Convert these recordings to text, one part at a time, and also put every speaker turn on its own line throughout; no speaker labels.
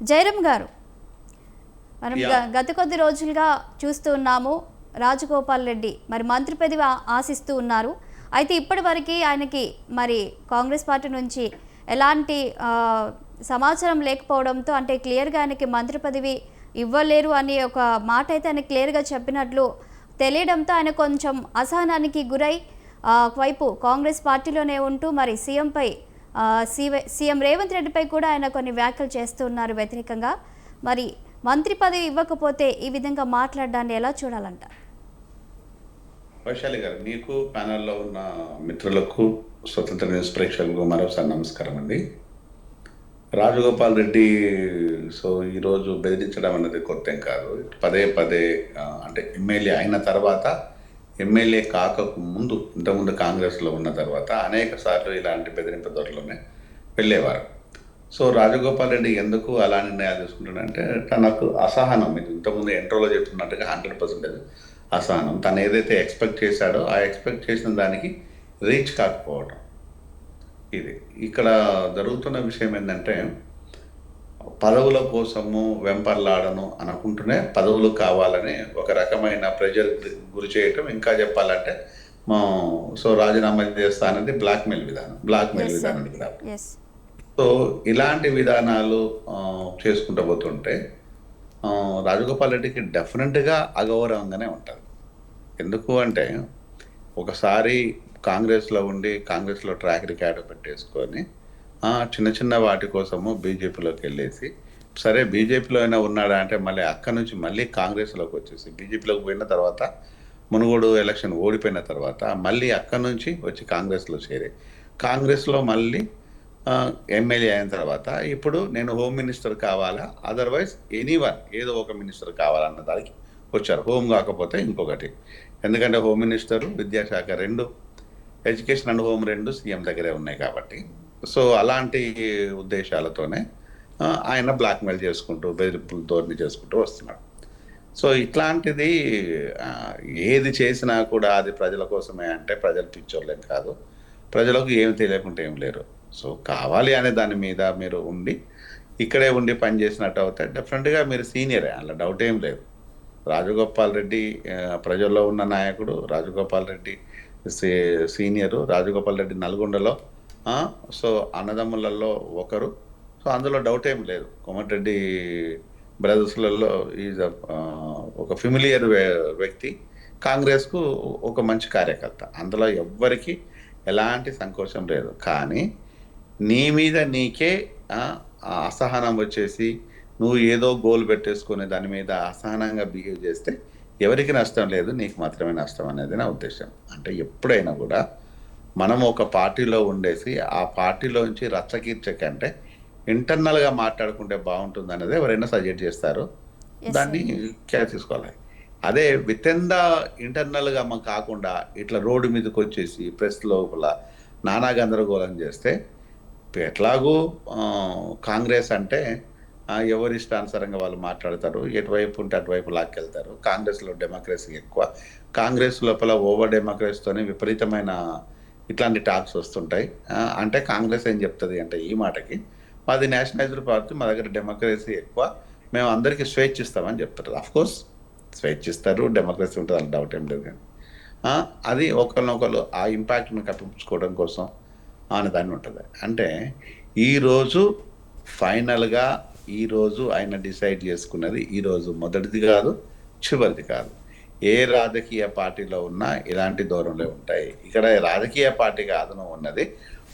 జయరామ్ గారు, మనం గత కొద్ది రోజులుగా చూస్తూ ఉన్నాము రాజగోపాల్ రెడ్డి మరి మంత్రి పదవి ఆశిస్తూ ఉన్నారు. అయితే ఇప్పటి వరకు ఆయనకి మరి కాంగ్రెస్ పార్టీ నుంచి ఎలాంటి సమాచారం లేకపోవడంతో, అంటే క్లియర్గా ఆయనకి మంత్రి పదవి ఇవ్వలేరు అని ఒక మాట అయితే ఆయన క్లియర్గా చెప్పినట్లు తెలియడంతో ఆయన కొంచెం అసహనానికి గురై ఒకవైపు కాంగ్రెస్ పార్టీలోనే ఉంటూ మరి సీఎం రేవంత్ రెడ్డిపై కూడా ఆయన కొన్ని వ్యాఖ్యలు చేస్తూ ఉన్నారు వ్యతిరేకంగా. మరి మంత్రి పదవి ఇవ్వకపోతే ఈ విధంగా మాట్లాడడాన్ని ఎలా చూడాలంట?
వైశాలి గారు, మీకు ప్యానెల్లో ఉన్న మిత్రులకు, స్వతంత్ర న్యూస్ ప్రేక్షకులకు మరోసారి నమస్కారం అండి. రాజగోపాల్ రెడ్డి ఈరోజు బెదిరించడం అనేది కొత్త ఏం కాదు. పదే పదే అంటే ఎమ్మెల్యే అయిన తర్వాత, ఎమ్మెల్యే కాకకు ముందు, ఇంతకుముందు కాంగ్రెస్లో ఉన్న తర్వాత అనేక సార్లు ఇలాంటి బెదిరింపు దొరలోనే వెళ్ళేవారు. రాజగోపాల్ రెడ్డి ఎందుకు అలా నిర్ణయాలు తీసుకుంటున్నాడంటే తనకు అసహనం, ఇది ఇంతకుముందు ఎంట్రోలో చెప్తున్నట్టుగా 100% అసహనం. తను ఏదైతే ఎక్స్పెక్ట్ చేశాడో ఆ ఎక్స్పెక్ట్ చేసిన దానికి రీచ్ కాకపోవడం. ఇది ఇక్కడ జరుగుతున్న విషయం ఏంటంటే, పదవుల కోసము వెంపర్లాడను అనుకుంటూనే పదవులు కావాలని ఒక రకమైన ప్రెజర్ గురి చేయటం, ఇంకా చెప్పాలంటే రాజీనామా చేస్తా అనేది బ్లాక్మెయిల్ విధానం కదా. ఇలాంటి విధానాలు చేసుకుంటూ పోతుంటే రాజగోపాల్ రెడ్డికి డెఫినెట్గా అగౌరవంగానే ఉంటుంది. ఎందుకు అంటే, ఒకసారి కాంగ్రెస్లో ఉండి కాంగ్రెస్లో ట్రాక్ రికార్డు పెట్టేసుకొని చిన్న చిన్న వాటి కోసము బీజేపీలోకి వెళ్ళేసి, సరే బీజేపీలో అయినా ఉన్నాడా అంటే మళ్ళీ అక్కడి నుంచి మళ్ళీ కాంగ్రెస్లోకి వచ్చేసి, బీజేపీలోకి పోయిన తర్వాత మునుగోడు ఎలక్షన్ ఓడిపోయిన తర్వాత మళ్ళీ అక్కడి నుంచి వచ్చి కాంగ్రెస్లో చేరి, కాంగ్రెస్లో మళ్ళీ ఎమ్మెల్యే అయిన తర్వాత ఇప్పుడు నేను హోమ్ మినిస్టర్ కావాలా, అదర్వైజ్ ఎనీవన్ ఏదో ఒక మినిస్టర్ కావాలన్న దానికి వచ్చారు. హోమ్ కాకపోతే ఇంకొకటి, ఎందుకంటే హోమ్ మినిస్టరు, విద్యాశాఖ రెండు, ఎడ్యుకేషన్ అండ్ హోమ్ రెండు సీఎం దగ్గరే ఉన్నాయి కాబట్టి. అలాంటి ఉద్దేశాలతోనే ఆయన బ్లాక్మెయిల్ చేసుకుంటూ, బెదిరింపులు ధోరణి చేసుకుంటూ వస్తున్నాడు. ఇట్లాంటిది ఏది చేసినా కూడా అది ప్రజల కోసమే అంటే ప్రజలు పిచ్చోళ్ళేం కాదు, ప్రజలకు ఏమి తెలియకుండా ఏం లేరు. కావాలి అనే దాని మీద మీరు ఉండి ఇక్కడే ఉండి పని చేసినట్టు అవుతే డెఫినెట్గా మీరు సీనియరే, అలా డౌట్ ఏం లేదు. రాజగోపాల్ రెడ్డి ప్రజల్లో ఉన్న నాయకుడు, రాజగోపాల్ రెడ్డి సీనియరు, రాజగోపాల్ రెడ్డి నల్గొండలో అన్నదమ్ములలో ఒకరు. అందులో డౌట్ ఏం లేదు. కోమటిరెడ్డి బ్రదర్స్లలో ఈజ్ ఒక ఫెమిలియర్ వ్యక్తి, కాంగ్రెస్కు ఒక మంచి కార్యకర్త, అందులో ఎవ్వరికి ఎలాంటి సంకోచం లేదు. కానీ నీ మీద నీకే అసహనం వచ్చేసి నువ్వు ఏదో గోల్ పెట్టేసుకునే దాని మీద అసహనంగా బిహేవ్ చేస్తే ఎవరికి నష్టం లేదు, నీకు మాత్రమే నష్టం అనేది నా ఉద్దేశం. అంటే ఎప్పుడైనా కూడా మనం ఒక పార్టీలో ఉండేసి ఆ పార్టీలోంచి రచ్చకీర్చే కంటే ఇంటర్నల్గా మాట్లాడుకుంటే బాగుంటుంది అనేది ఎవరైనా సజెస్ట్ చేస్తారు, దాన్ని కేర్ తీసుకోవాలి. అదే విత్ ఇన్ ద ఇంటర్నల్గా కాకుండా ఇట్లా రోడ్డు మీదకి వచ్చేసి ప్రెస్ లోపల నానా గందరగోళం చేస్తే, ఎట్లాగూ కాంగ్రెస్ అంటే ఎవరిష్టానుసారంగా వాళ్ళు మాట్లాడతారు, ఎటువైపు ఉంటే అటువైపు లాక్కెళ్తారు. కాంగ్రెస్లో డెమోక్రసీ ఎక్కువ, కాంగ్రెస్ లోపల ఓవర్ డెమోక్రసీతోనే విపరీతమైన ఇట్లాంటి టాక్స్ వస్తుంటాయి. అంటే కాంగ్రెస్ ఏం చెప్తుంది అంటే, ఈ మాటకి మాది నేషనలైజ్డ్ పార్టీ, మా దగ్గర డెమోక్రసీ ఎక్కువ, మేము అందరికీ స్వేచ్ఛ ఇస్తామని చెప్తారు. అఫ్కోర్స్ స్వేచ్ఛ ఇస్తారు, డెమోక్రసీ ఉంటుంది, అని డౌట్ ఏం లేదు. కానీ అది ఒకరినొకరు ఆ ఇంపాక్ట్ని కప్పించుకోవడం కోసం అనే దాన్ని ఉంటుంది. అంటే ఈరోజు ఫైనల్గా ఈరోజు ఆయన డిసైడ్ చేసుకున్నది ఈరోజు మొదటిది కాదు, చివరిది కాదు. ఏ రాజకీయ పార్టీలో ఉన్నా ఇలాంటి ధోరణులే ఉంటాయి. ఇక్కడ రాజకీయ పార్టీ కాదు, నువ్వు ఉన్నది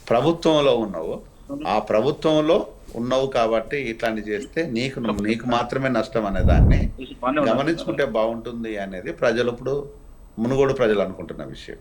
ప్రభుత్వంలో ఉన్నావు, ఆ ప్రభుత్వంలో ఉన్నావు కాబట్టి ఇట్లాంటి చేస్తే నీకు మాత్రమే నష్టం అనే దాన్ని గమనించుకుంటే బాగుంటుంది అనేది ప్రజలు, ఇప్పుడు మునుగోడు ప్రజలు అనుకుంటున్న విషయం.